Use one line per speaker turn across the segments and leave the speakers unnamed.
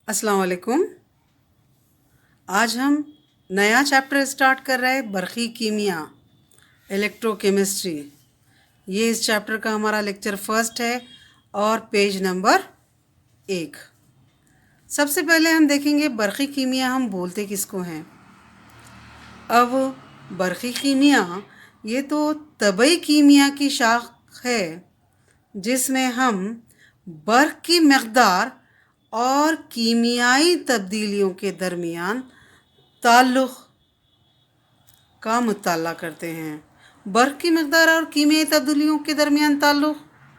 अस्सलाम वालेकुम। आज हम नया चैप्टर स्टार्ट कर रहे हैं, बरक़ी कीमिया, इलेक्ट्रोकेमिस्ट्री। ये इस चैप्टर का हमारा लेक्चर फर्स्ट है और पेज नंबर 1। सबसे पहले हम देखेंगे बरक़ी कीमिया हम बोलते किसको हैं। अब बरक़ी कीमिया ये तो तबई कीमिया की शाख है जिसमें हम बर्क़ की मक़दार और कीमियाई तब्दीलियों के दरमियान ताल्लुक़ का मुताला करते हैं। बर्क़ की मक़दार और कीमियाई तब्दीलियों के दरमियान ताल्लुक़,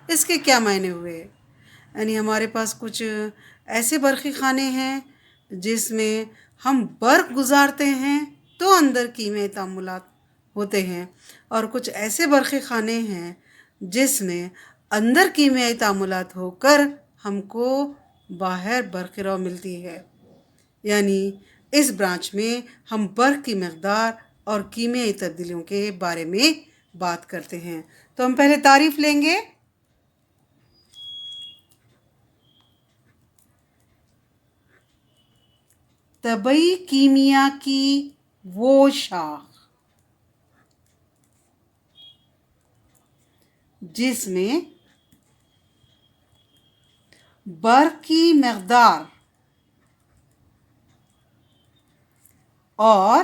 इसके क्या मायने हुए? यानी हमारे पास कुछ ऐसे बरक़ी ख़ाने हैं जिसमें हम बर्क़ गुज़ारते हैं तो अंदर कीमियाई तामुलात होते हैं, और कुछ ऐसे बरक़ी ख़ाने हैं जिसमें अंदर कीमियाई तामुलात होकर हमको बाहर बर्क़ रॉ मिलती है। यानी इस ब्रांच में हम बर्क़ की मक़दार और कीमियाई तब्दीलियों के बारे में बात करते हैं। तो हम पहले तारीफ़ लेंगे। तबई कीमिया की वो शाख जिसमें बर्क़ की मक़दार और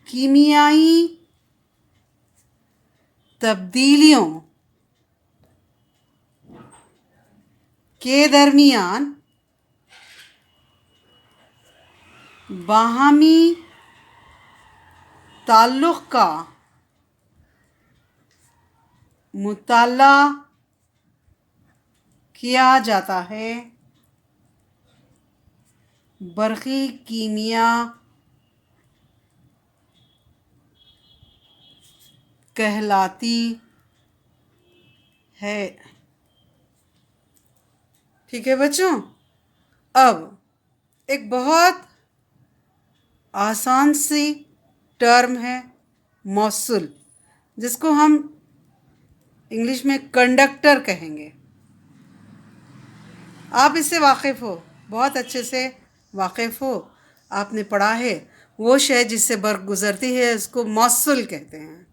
कीमियाई तब्दीलियों के दरमियान बाहमी ताल्लुक़ का मुताला किया जाता है। बरक़ी कीमिया कहलाती है। ठीक है बच्चों। अब एक बहुत आसान सी टर्म है मौसूल, जिसको हम इंग्लिश में कंडक्टर कहेंगे। आप इससे वाकिफ़ हो, बहुत अच्छे से वाकिफ़ हो, आपने पढ़ा है। वो शय जिससे बर्क़ गुज़रती है उसको मौसूल कहते हैं।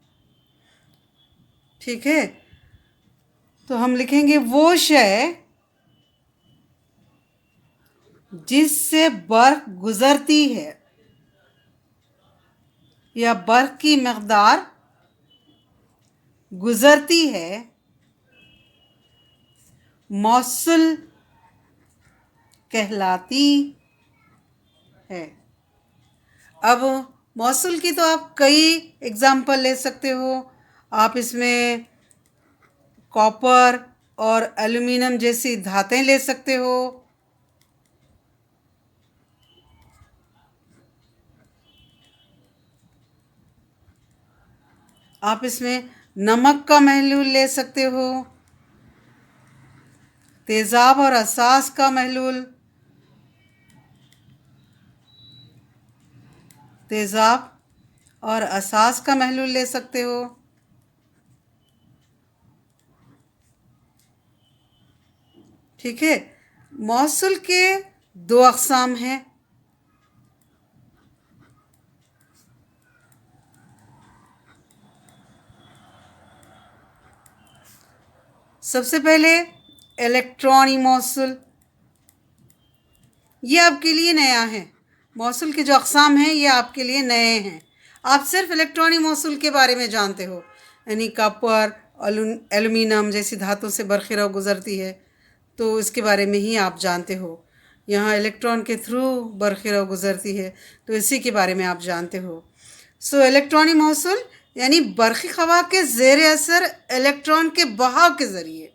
ठीक है, तो हम लिखेंगे वो शय जिससे बर्क़ गुज़रती है या बर्क़ की मक़दार गुज़रती है, मौसूल कहलाती है। अब मौसूल की तो आप कई एग्ज़ाम्पल ले सकते हो। आप इसमें कॉपर और एल्युमिनियम जैसी धातें ले सकते हो। आप इसमें नमक का महलूल ले सकते हो, तेज़ाब और असास का महलूल, तेज़ाब और असास का महलूल ले सकते हो। ठीक है, मौसूल के दो अक़साम हैं। सबसे पहले इलेक्ट्रॉनी मौसूल, ये आपके लिए नया है। मौसूल के जो अक़साम हैं ये आपके लिए नए हैं। आप सिर्फ इलेक्ट्रॉनी मौसूल के बारे में जानते हो, यानी कॉपर, एल्युमिनियम जैसी धातु से बर्क़ रॉ गुज़रती है, तो इसके बारे में ही आप जानते हो। यहाँ इलेक्ट्रॉन के थ्रू बर्क़ रॉ गुज़रती है, तो इसी के बारे में आप जानते हो। सो इलेक्ट्रॉनी मौसूल यानी बर्क़ी ख़वा के ज़ेर असर इलेक्ट्रॉन के बहाव के ज़रिए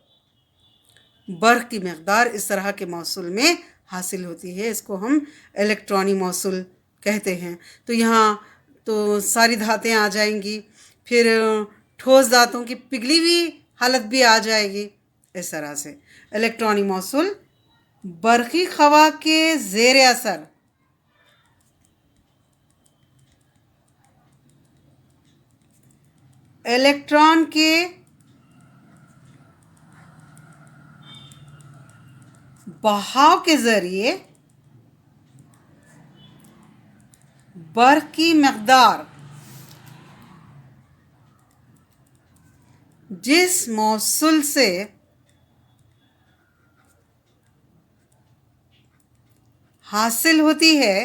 बर्क़ की मक़दार इस तरह के मौसूल में हासिल होती है। इसको हम इलेक्ट्रॉनी मौसूल कहते हैं। तो यहाँ तो सारी धातें आ जाएंगी, फिर ठोस धातुओं की पिघली हुई हालत भी आ जाएगी। इस तरह से इलेक्ट्रॉनी मौसूल बर्क़ी ख़वा के ज़ेर असर इलेक्ट्रॉन के बहाव के ज़रिए बर्फ की मकदार जिस मौसूल से हासिल होती है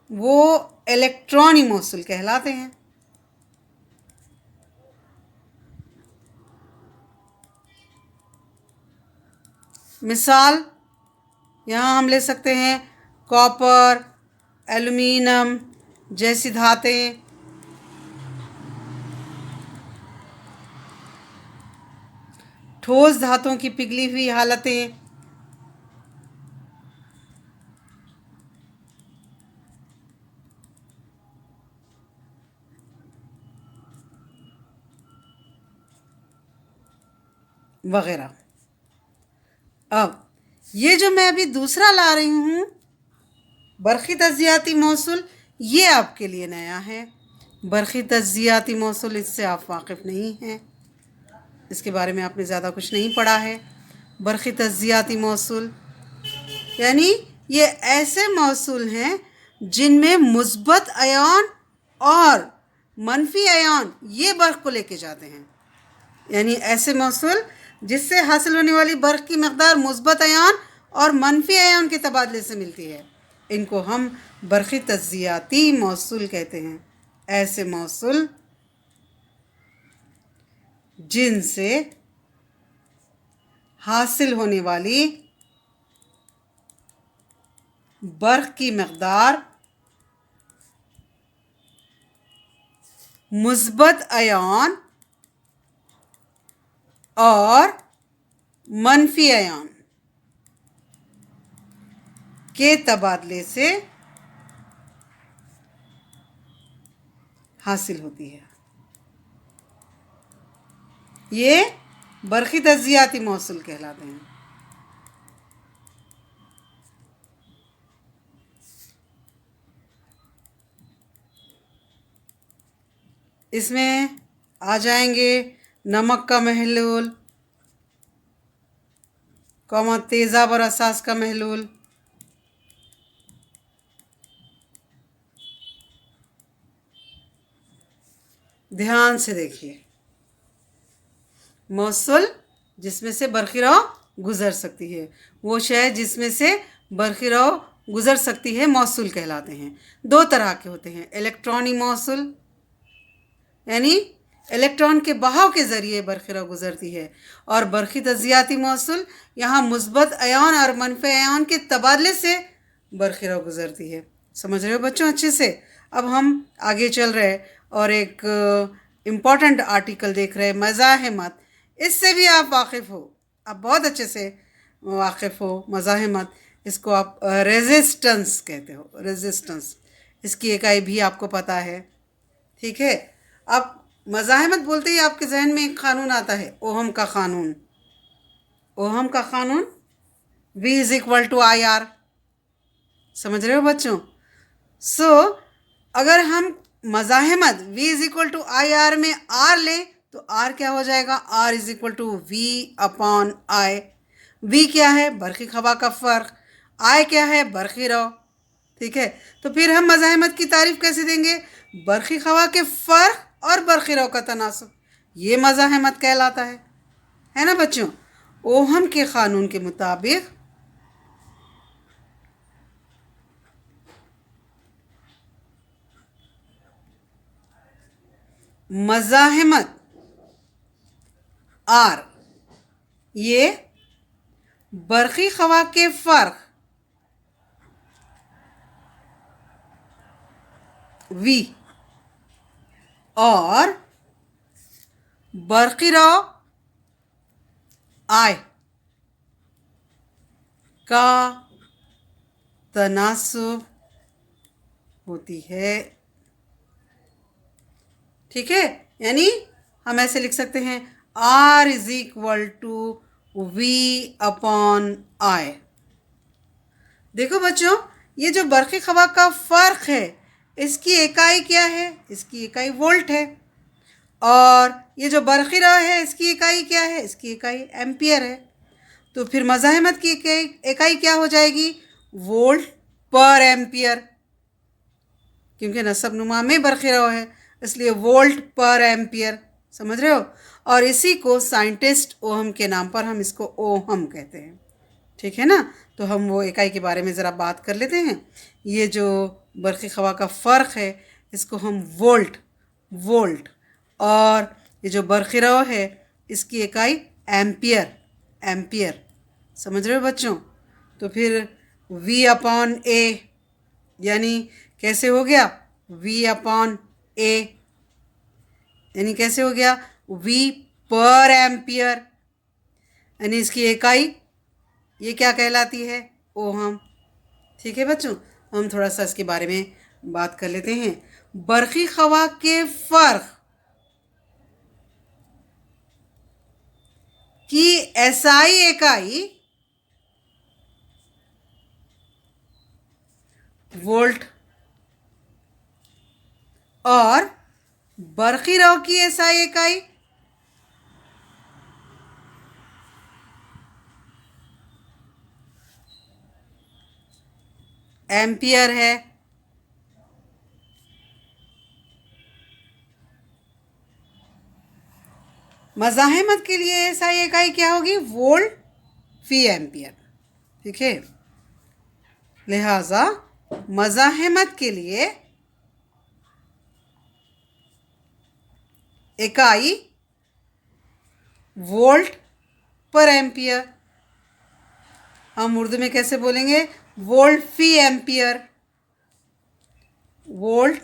वो इलेक्ट्रॉनी मौसूल कहलाते हैं। मिसाल यहाँ हम ले सकते हैं कॉपर, एल्युमिनियम जैसी धातें, ठोस धातुओं की पिघली हुई हालतें, वगैरह। अब ये जो मैं अभी दूसरा ला रही हूँ बरक़ी तज्ज़ियाती मौसूल, ये आपके लिए नया है। बरक़ी तज्ज़ियाती मौसूल, इससे आप वाकिफ़ नहीं हैं, इसके बारे में आपने ज़्यादा कुछ नहीं पढ़ा है। बरक़ी तज्ज़ियाती मौसूल यानी ये ऐसे मौसूल हैं जिनमें मुस्बत आयन और मनफी आयन ये बर्फ़ को लेके जाते हैं। यानी ऐसे मौसूल जिससे हासिल होने वाली बर्फ़ की मकदार मुस्बत आयन और मनफी आयन के तबादले से मिलती है, इनको हम बरक़ी तज्ज़ियाती मौसूल कहते हैं। ऐसे मौसूल जिनसे हासिल होने वाली बर्फ़ की मकदार मुस्बत आयन और मनफी आयन के तबादले से हासिल होती है, ये बरक़ी तज्ज़ियाती मौसूल कहलाते हैं। इसमें आ जाएंगे नमक का महलूल, तेज़ाब और असास का महलूल, ध्यान से देखिए। मौसूल जिसमें से बरक़ी गुज़र सकती है, वो शय जिसमें से बरक़ी गुज़र सकती है मौसूल कहलाते हैं। दो तरह के होते हैं, इलेक्ट्रॉनी मौसूल यानी इलेक्ट्रॉन के बहाव के ज़रिए बरक़ी गुज़रती है, और बरक़ी तज्ज़ियाती मौसूल यहाँ मुस्बत आयन और मनफी आयन के तबादले से बरक़ी गुज़रती है। समझ रहे हो बच्चों अच्छे से? अब हम आगे चल रहे और एक इम्पॉर्टेंट आर्टिकल देख रहे हैं, मज़ाहिमत। इससे भी आप वाकिफ़ हो, आप बहुत अच्छे से वाकिफ़ हो। मज़ाहिमत, इसको आप रेजिस्टेंस कहते हो, रेजिस्टेंस, इसकी इकाई भी आपको पता है, ठीक है। अब मज़ाहिमत बोलते ही आपके जहन में एक क़ानून आता है, ओहम का क़ानून। ओहम का क़ानून V = IR, समझ रहे हो बच्चों? अगर हम मज़ाहिमत V = IR में R लें तो R क्या हो जाएगा? R = V/I। V क्या है? बरक़ी ख़वा का फ़र्क। I क्या है? बरक़ी रौ, ठीक है। तो फिर हम मज़ाहिमत की तारीफ़ कैसे देंगे? बरक़ी ख़वा के फ़र्क और बरक़ी रौ का तनासुब, ये मज़ाहिमत कहलाता है ना बच्चों। ओहम के क़ानून के मुताबिक मज़ाहिमत R ये बरक़ी ख़वा के फ़र्क V और बरक़ी रौ I का तनासुब होती है, ठीक है। यानी हम ऐसे लिख सकते हैं R = V/I। देखो बच्चों, ये जो बरक़ी ख़वा का फ़र्क है इसकी इकाई क्या है? इसकी इकाई वोल्ट है। और ये जो बरक़ी रौ है इसकी इकाई क्या है? इसकी इकाई एम्पियर है। तो फिर मज़ाहमत की इकाई क्या हो जाएगी? वोल्ट पर एम्पियर, क्योंकि नसब नुमा में बरखिराव है, इसलिए वोल्ट पर एम्पियर। समझ रहे हो? और इसी को साइंटिस्ट ओहम के नाम पर हम इसको ओहम कहते हैं। ठीक है ना? तो हम वो इकाई के बारे में ज़रा बात कर लेते हैं। ये जो बरक़ी ख़वा का फ़र्क है, इसको हम वोल्ट वोल्ट और ये जो बरक़िराव है, इसकी इकाई एम्पियर एम्पियर। समझ रहे हो बच्चों? तो फिर V अपॉन ए, यानी कैसे हो गया? V अपॉन ए यानी कैसे हो गया? V पर एम्पियर, यानी इसकी इकाई ये क्या कहलाती है? ओहम। ठीक है बच्चों, हम थोड़ा सा इसके बारे में बात कर लेते हैं। बरक़ी ख़वा के फ़र्क की एसआई इकाई वोल्ट और बरक़िराव की एसआई इकाई एम्पियर है। मज़ाहमत के लिए एसआई इकाई क्या होगी? वोल्ट फी एम्पियर। ठीक है, लिहाजा मज़ाहमत के लिए इकाई वोल्ट पर एम्पियर। हम उर्दू में कैसे बोलेंगे? वोल्ट फी एम्पियर, वोल्ट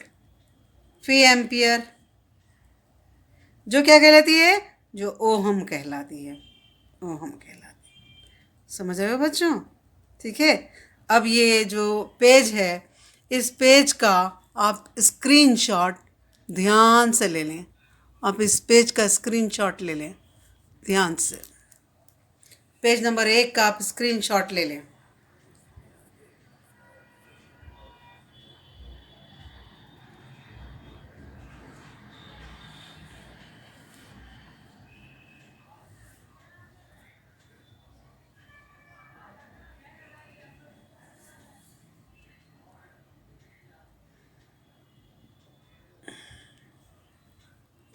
फी एम्पियर, जो क्या कहलाती है? जो ओहम कहलाती है, ओहम कहलाती है। समझ रहे हो बच्चों? ठीक है, अब ये जो पेज है, इस पेज का आप स्क्रीनशॉट ध्यान से ले लें। आप इस पेज का स्क्रीनशॉट ले लें ध्यान से। पेज नंबर 1 का आप स्क्रीनशॉट ले लें।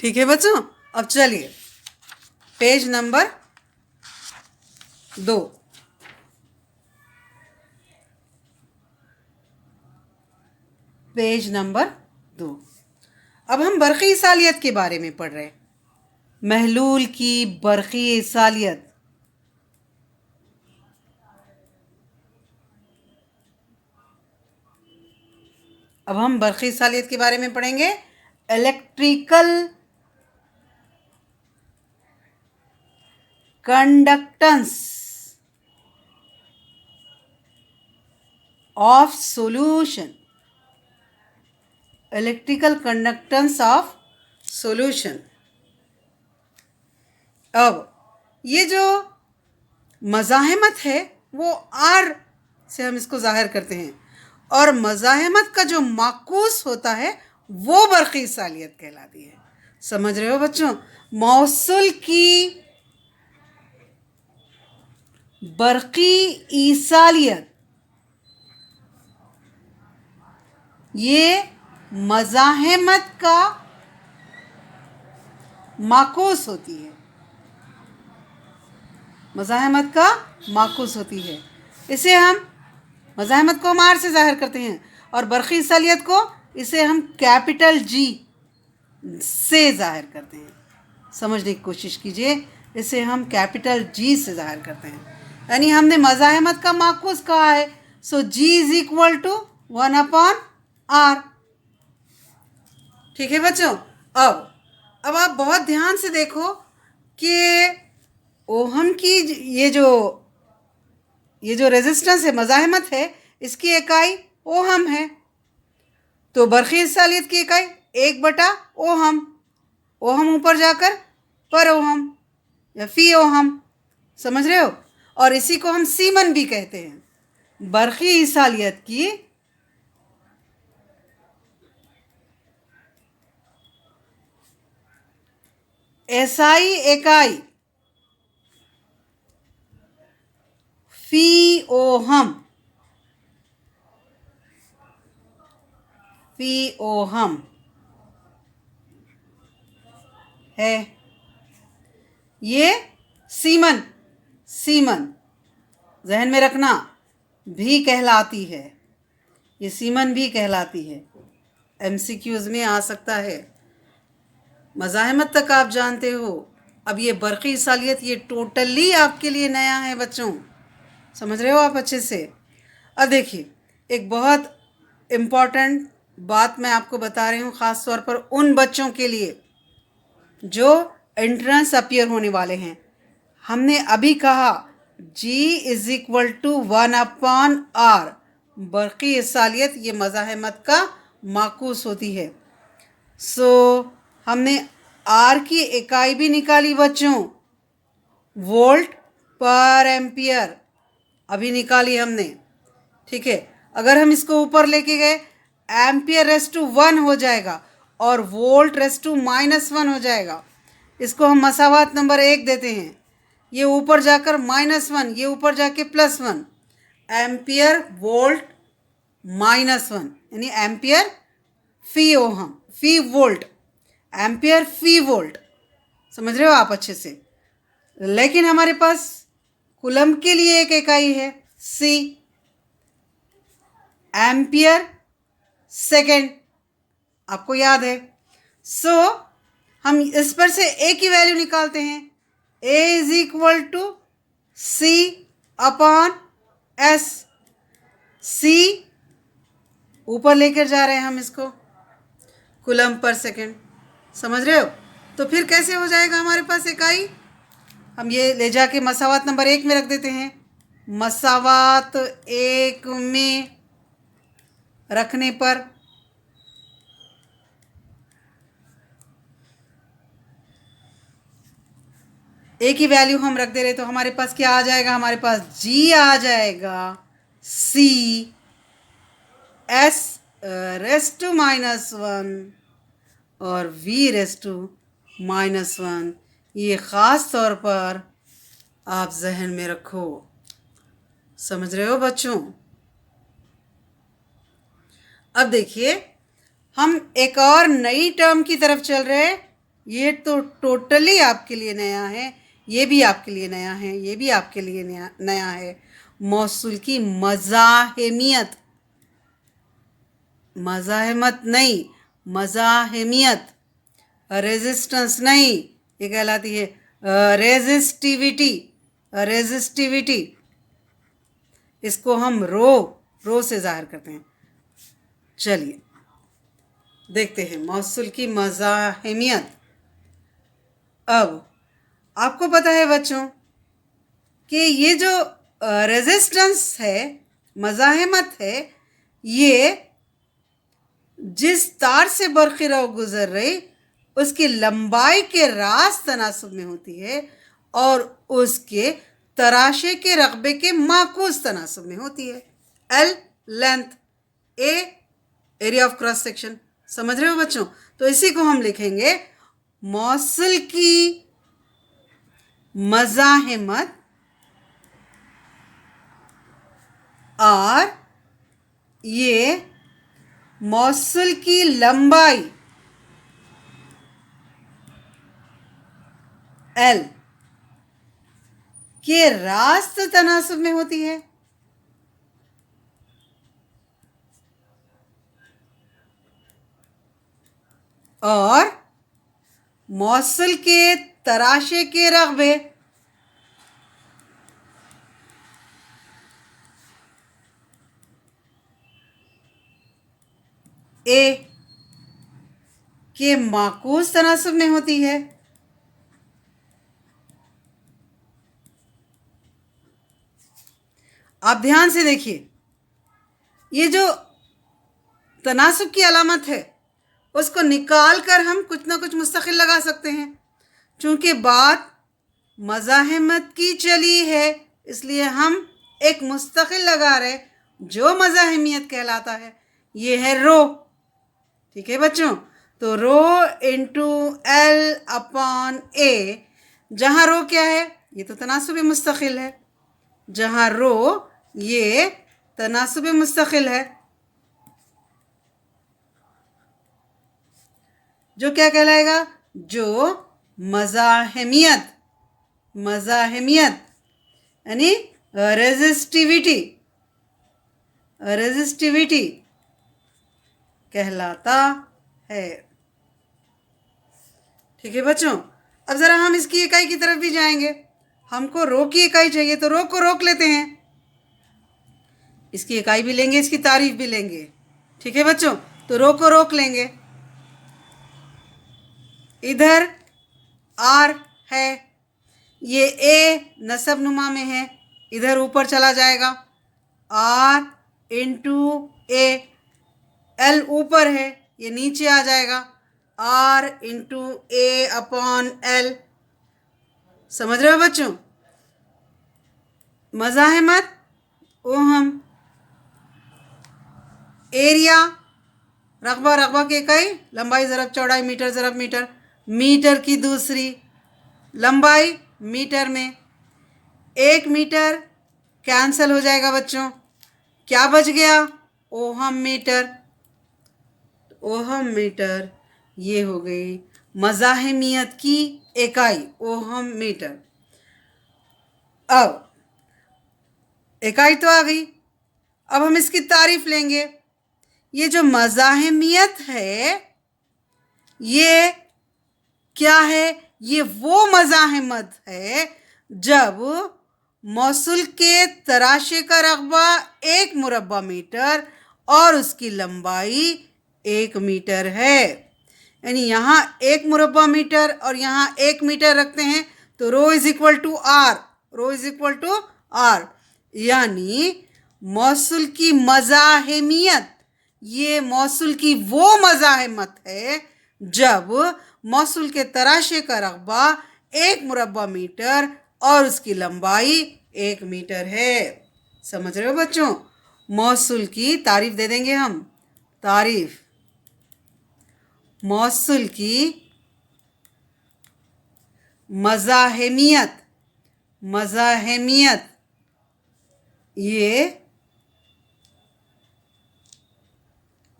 ठीक है बच्चों, अब चलिए पेज नंबर 2। Page number 2। अब हम बरक़ी सालियत के बारे में पढ़ रहे हैं। महलूल की बरक़ी सालियत। अब हम बरक़ी सालियत के बारे में पढ़ेंगे। Electrical conductance of solution, electrical conductance of solution. अब ये जो मज़ाहमत है वो आर से हम इसको ज़ाहिर करते हैं, और मज़ाहमत का जो माकूस होता है वो बरक़ी सालियत कहलाती है। समझ रहे हो बच्चों? मौसूल की बरक़ी ईसालियत ये मज़ाहमत का माकूस होती है, मज़ाहमत का माकूस होती है। इसे हम मज़ाहमत को हम आर से ज़ाहिर करते हैं, और बरक़ी सालियत को इसे हम कैपिटल जी से ज़ाहिर करते हैं। समझने की कोशिश कीजिए, इसे हम कैपिटल जी से ज़ाहिर करते हैं। यानी हमने मज़ाहमत का माकूस कहा है, so G is equal to 1 upon R. ठीक है बच्चों? अब आप बहुत ध्यान से देखो कि ओहम की ये जो रेजिस्टेंस है, मज़ाहमत है, इसकी इकाई ओहम है। तो बरक़ी सालियत की इकाई 1/ओहम। ओहम ऊपर जाकर पर ओहम या फी ओहम। समझ रहे हो? और इसी को हम सीमन भी कहते हैं। बरक़ी सालियत की एसआई इकाई फी ओहम, फी ओहम है। ये सीमन, सीमन जहन में रखना भी कहलाती है, ये सीमन भी कहलाती है। एमसीक्यूज में आ सकता है। मज़ाहमत तक आप जानते हो। अब ये बरक़ी सालियत ये टोटली आपके लिए नया है बच्चों, समझ रहे हो आप अच्छे से। अब देखिए एक बहुत इम्पॉर्टेंट बात मैं आपको बता रही हूँ, ख़ास तौर पर उन बच्चों के लिए जो एंट्रेंस अपीयर होने वाले हैं। हमने अभी कहा G is equal to 1/R, बरक़ी सालियत ये मज़ाहमत का माकूस होती है। सो हमने R की इकाई भी निकाली बच्चों, वोल्ट पर एम्पियर अभी निकाली हमने, ठीक है। अगर हम इसको ऊपर लेके गए एम्पियर रेस टू 1 हो जाएगा और वोल्ट रेस टू -1 हो जाएगा। इसको हम मसावात नंबर 1 देते हैं। ये ऊपर जाकर -1, ये ऊपर जाके +1, एम्पियर वोल्ट -1 यानी एम्पियर फी ओहम, फी वोल्ट, एम्पियर फी वोल्ट, समझ रहे हो आप अच्छे से। लेकिन हमारे पास कूलम के लिए एक इकाई है सी, एम्पियर सेकेंड, आपको याद है। सो हम इस पर से ए की वैल्यू निकालते हैं। A is equal to C upon S, C ऊपर लेकर जा रहे हैं हम इसको कूलम पर सेकेंड, समझ रहे हो। तो फिर कैसे हो जाएगा हमारे पास इकाई, हम ये ले जाके मसावात नंबर 1 में रख देते हैं। मसावात 1 में रखने पर ए की वैल्यू हम रख दे रहे, तो हमारे पास क्या आ जाएगा, हमारे पास जी आ जाएगा सी एस रेस टू -1 और वी रेस टू -1। ये ख़ास तौर पर आप जहन में रखो, समझ रहे हो बच्चों। अब देखिए हम एक और नई टर्म की तरफ चल रहे हैं। ये तो टोटली आपके लिए नया है, ये भी आपके लिए नया है, ये भी आपके लिए नया है। मौसूल की मज़ाहमियत, मज़ाहमत नहीं, मज़ाहमियत, रेजिस्टेंस नहीं, ये कहलाती है रेजिस्टिविटी, रेजिस्टिविटी। इसको हम रो से ज़ाहिर करते हैं। चलिए देखते हैं मौसूल की मज़ाहमियत। अब आपको पता है बच्चों कि ये जो रेजिस्टेंस है, मज़ाहमत है, ये जिस तार से बरक़ी रौ गुज़र रही उसकी लंबाई के रास तनासुब में होती है और उसके तराशे के रकबे के माकूस तनासुब में होती है। L length, A area of cross section, समझ रहे हो बच्चों। तो इसी को हम लिखेंगे मौसूल की मज़ाहमत और ये मौसूल की लंबाई एल के रास्त तनासुब में होती है। और मौसूल के तराशे के रकबे ए के माकूस तनासुब में होती है। आप ध्यान से देखिए, ये जो तनासुब की अलामत है उसको निकाल कर हम कुछ ना कुछ मुस्तकिल लगा सकते हैं। चूँकि बात मज़ाहमत की चली है इसलिए हम एक मुस्तकिल लगा रहे जो मज़ाहमियत कहलाता है, ये है रो, ठीक है बच्चों। तो रो इंटू एल अपॉन ए, जहाँ रो क्या है, ये तो तनासुब मुस्तकिल है, जहाँ रो ये तनासुब मुस्तकिल है, जो क्या कहलाएगा, जो मज़ाहिमियत, मज़ाहिमियत यानी रेजिस्टिविटी, रेजिस्टिविटी कहलाता है। ठीक है बच्चों, अब ज़रा हम इसकी इकाई की तरफ भी जाएंगे। हमको रो की इकाई चाहिए तो रो को रोक लेते हैं, इसकी इकाई भी लेंगे, इसकी तारीफ भी लेंगे। ठीक है बच्चों, तो रो को रोक लेंगे। इधर आर है, ये ए नसब नुमा में है, इधर ऊपर चला जाएगा, आर इंटू ए। एल ऊपर है, ये नीचे आ जाएगा, R into A upon L. समझ रहे हो बच्चों? मज़ाहिमत ओहम, एरिया रकबा, रकबा की इकाई लंबाई ज़रब चौड़ाई मीटर ज़रब मीटर, मीटर की दूसरी लंबाई मीटर में। 1 मीटर कैंसिल हो जाएगा बच्चों, क्या बच गया, ओहम मीटर। ओहम मीटर ये हो गई मज़ाहिमियत की इकाई, ओहम मीटर। अब इकाई तो आ गई, अब हम इसकी तारीफ लेंगे। ये जो मज़ाहिमियत है ये क्या है, ये वो मज़ाहिमत है जब मौसूल के तराशे का रकबा 1 मुरब्बा मीटर और उसकी लंबाई 1 मीटर है। यानी यहाँ 1 मुरब्बा मीटर और यहाँ 1 मीटर रखते हैं तो rho is equal to R, rho is equal to R. यानी मौसूल की मज़ाहिमियत, ये मौसूल की वो मज़ाहिमत है जब मौसूल के तराशे का रकबा 1 मुरब्बा मीटर और उसकी लंबाई 1 मीटर है। समझ रहे हो बच्चों? मौसूल की तारीफ दे देंगे हम। तारीफ, मौसूल की मज़ाहिमियत, मज़ाहिमियत ये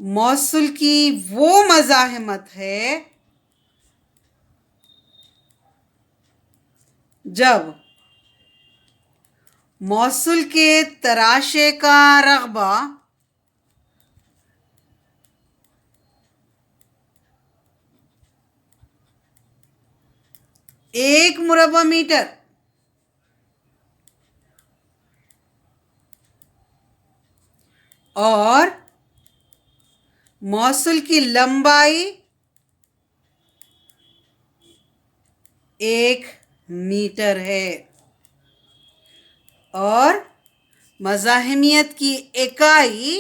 मौसूल की वो मज़ाहिमत है जब मौसूल के तराशे का रकबा 1 मुरब्बा मीटर और मौसूल की लंबाई 1 मीटर है और मज़ाहिमियत की इकाई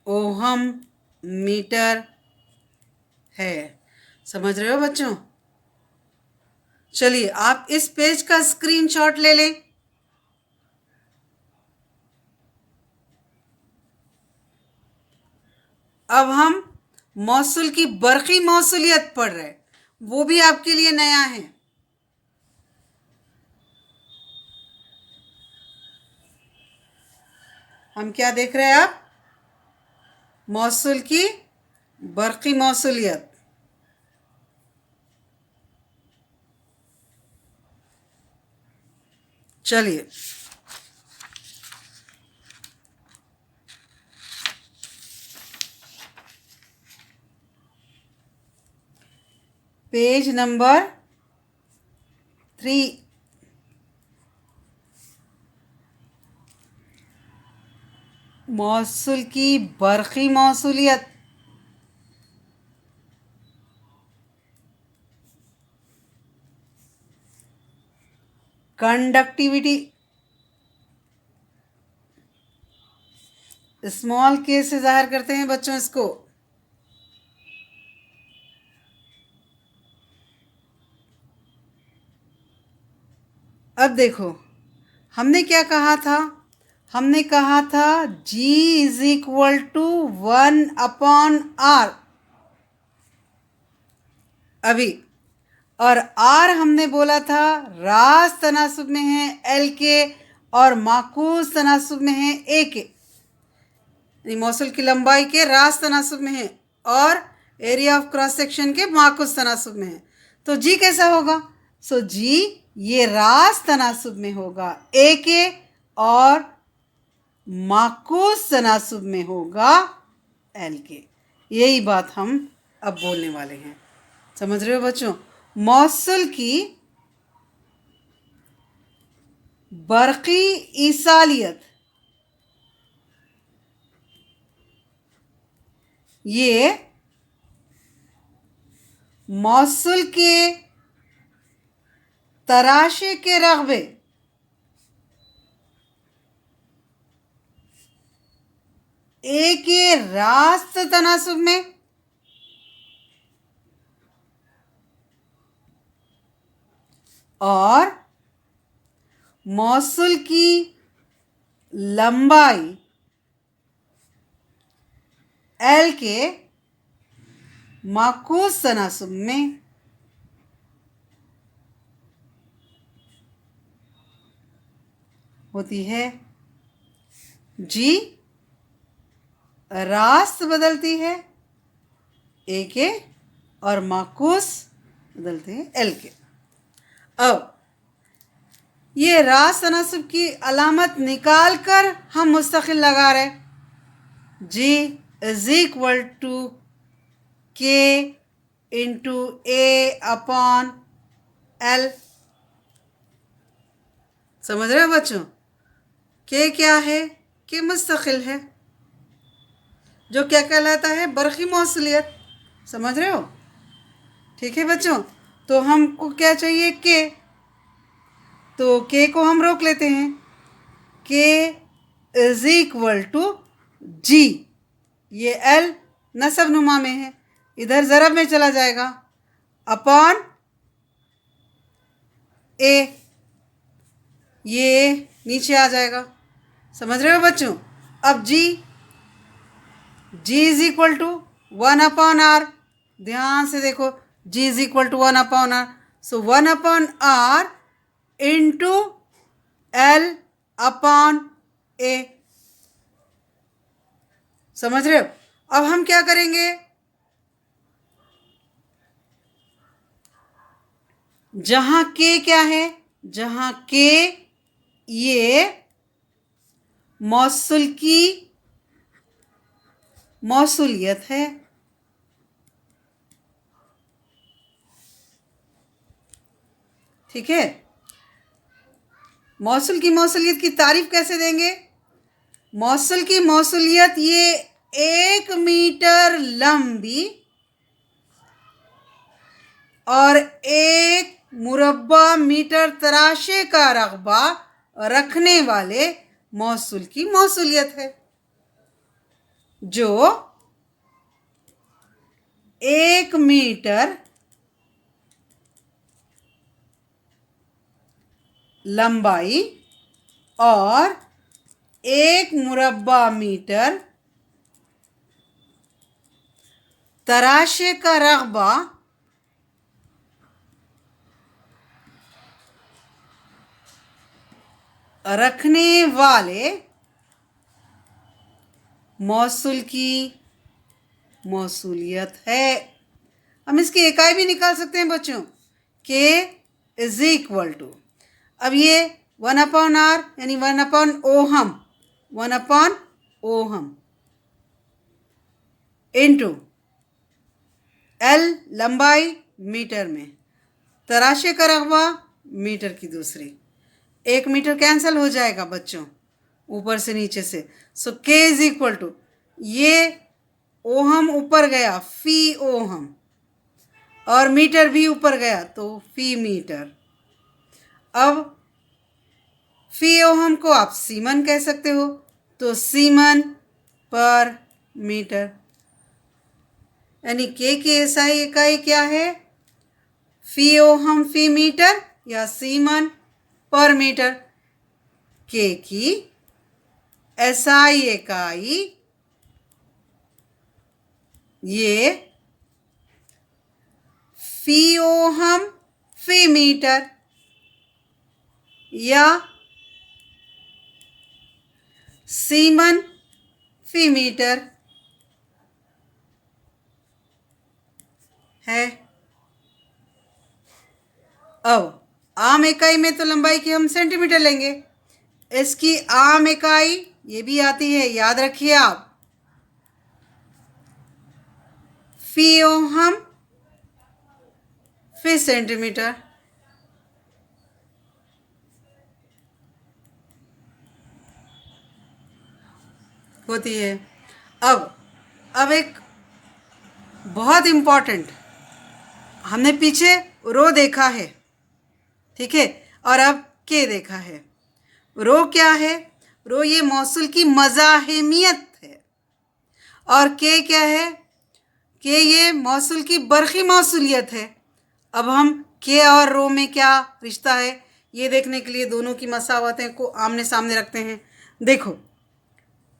ओहम मीटर है। समझ रहे हो बच्चों? चलिए आप इस पेज का स्क्रीनशॉट ले लें। अब हम मौसूल की बरक़ी मौसूलियत पढ़ रहे हैं, वो भी आपके लिए नया है। हम क्या देख रहे हैं आप? मौसूल की बरक़ी मौसूलियत। चलिए पेज नंबर 3, मौसूल की बरक़ी मौसूलियत। कंडक्टिविटी, स्मॉल के से जाहिर करते हैं बच्चों इसको। अब देखो हमने क्या कहा था, हमने कहा था G is equal to 1 upon R। अभी और आर हमने बोला था रास तनासुब में है एल के और माकूस तनासुब में है ए के, मौसूल की लंबाई के रास तनासुब में है और एरिया ऑफ क्रॉस सेक्शन के माकूस तनासुब में है। तो जी कैसा होगा? सो जी ये रास तनासुब में होगा ए के और माकूस तनासुब में होगा एल के। यही बात हम अब बोलने वाले हैं। समझ रहे हो बच्चों? मौसूल की बरक़ी ईसालियत ये मौसूल के तराशे के रग़बे ए के रास्त तनासुब में और मौसूल की लंबाई एल के माकूस तनासुब में होती है। जी रास्त बदलती है ए के और माकूस बदलते हैं एल के। अब ये रास्त तनासुब की अलामत निकाल कर हम मुस्तकिल लगा रहे। जी इज इक्वल टू के इंटू ए अपॉन एल। समझ रहे हो बच्चों? के क्या है? के मुस्तकिल है, जो क्या कहलाता है? बरक़ी मौसूलियत। समझ रहे हो? ठीक है बच्चों, तो हमको क्या चाहिए? के। तो के को हम रोक लेते हैं। के इज इक्वल टू जी, ये एल नसब नुमा में है, इधर ज़रब में चला जाएगा, अपॉन ए, ये नीचे आ जाएगा। समझ रहे हो बच्चों? अब G is equal to 1 upon R. ध्यान से देखो, G is equal to 1 upon R. So 1 upon R into L upon A. समझ रहे हो? अब हम क्या करेंगे? जहां के क्या है? जहां के ये मौसूल की मौसूलियत है, ठीक है? मौसूल की मौसूलियत की तारीफ कैसे देंगे? मौसूल की मौसूलियत ये 1 मीटर लंबी और 1 मुरब्बा मीटर तराशे का रकबा रखने वाले मौसूल की मौसूलियत है, जो 1 मीटर लंबाई और 1 मुरब्बा मीटर तराशे का रकबा रखने वाले मौसूल की मौसूलियत है। हम इसकी इकाई भी निकाल सकते हैं बच्चों। के इज इक्वल टू, अब ये 1 अपॉन आर यानी 1 upon ohm, 1 upon ohm into L लंबाई मीटर में, तराशे का रकबा मीटर की दूसरी, 1 मीटर कैंसिल हो जाएगा बच्चों ऊपर से नीचे से। सो के इज इक्वल टू, ये ओहम ऊपर गया फी ओहम और मीटर भी ऊपर गया तो फी मीटर। अब फी ओहम को आप सीमन कह सकते हो, तो सीमन पर मीटर, यानी के की एसआई इकाई क्या है? फी ओहम फी मीटर या सीमन पर मीटर। के की एसआई इकाई ये फी ओहम फी मीटर या सीमन फी मीटर है। अब आम इकाई में तो लंबाई की हम सेंटीमीटर लेंगे, इसकी आम इकाई ये भी आती है, याद रखिए आप, फी ओहम फी सेंटीमीटर। होती है। अब एक बहुत इम्पॉर्टेंट, हमने पीछे रो देखा है, ठीक है, और अब के देखा है। रो क्या है? रो ये मौसूल की मज़ाहिमियत है, और के क्या है? के ये मौसूल की बरक़ी मौसूलियत है। अब हम के और रो में क्या रिश्ता है ये देखने के लिए दोनों की मसावतें को आमने सामने रखते हैं। देखो,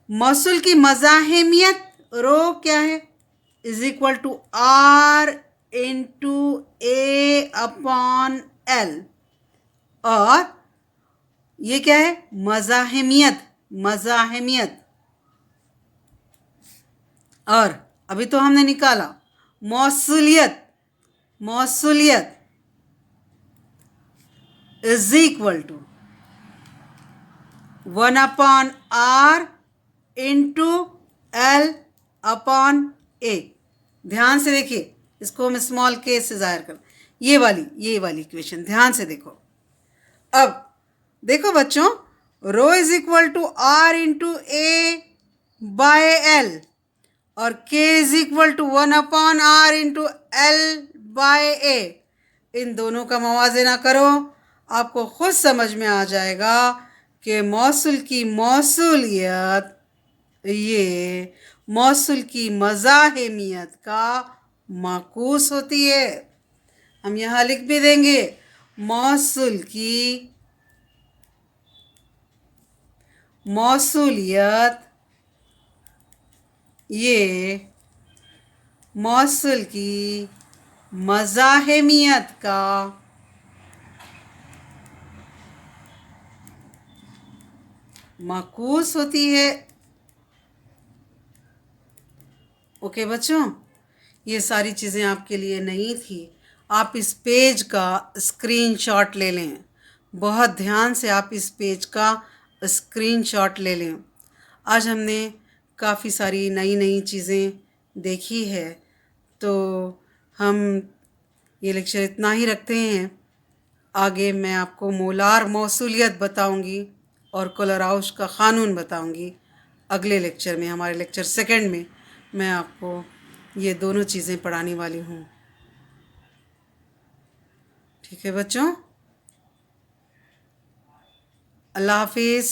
मौसूल की मज़ाहिमियत रो क्या है? Is equal to R into A upon L, और ये क्या है? मज़ाहिमियत, मज़ाहिमियत। और अभी तो हमने निकाला मौसूलियत, मौसूलियत is equal to 1 upon R into L upon A. ध्यान से देखिए, इसको हम स्मॉल के से जाहिर कर, ये वाली इक्वेशन ध्यान से देखो। अब देखो बच्चों, rho is equal to R into A by L, और K is equal to 1 upon R into L by A. इन दोनों का मवाजना करो, आपको खुद समझ में आ जाएगा कि मौसूल की मौसूलियत ये मौसूल की मज़ाहिमियत का माकूस होती है। हम यहाँ लिख भी देंगे, मौसूल की मौसूलियत ये मौसूल की मज़ाहिमियत का माकूस होती है। ओके बच्चों, ये सारी चीज़ें आपके लिए नहीं थी। आप इस पेज का स्क्रीनशॉट ले लें, बहुत ध्यान से आप इस पेज का स्क्रीनशॉट ले लें। आज हमने काफ़ी सारी नई नई चीज़ें देखी है, तो हम ये लेक्चर इतना ही रखते हैं। आगे मैं आपको मोलार मौसूलियत बताऊंगी और कोलराउश का क़ानून बताऊंगी। अगले लेक्चर में, हमारे लेक्चर सेकंड में, मैं आपको ये दोनों चीज़ें पढ़ाने वाली हूँ। ठीक है बच्चों, अल्लाह हाफिज़।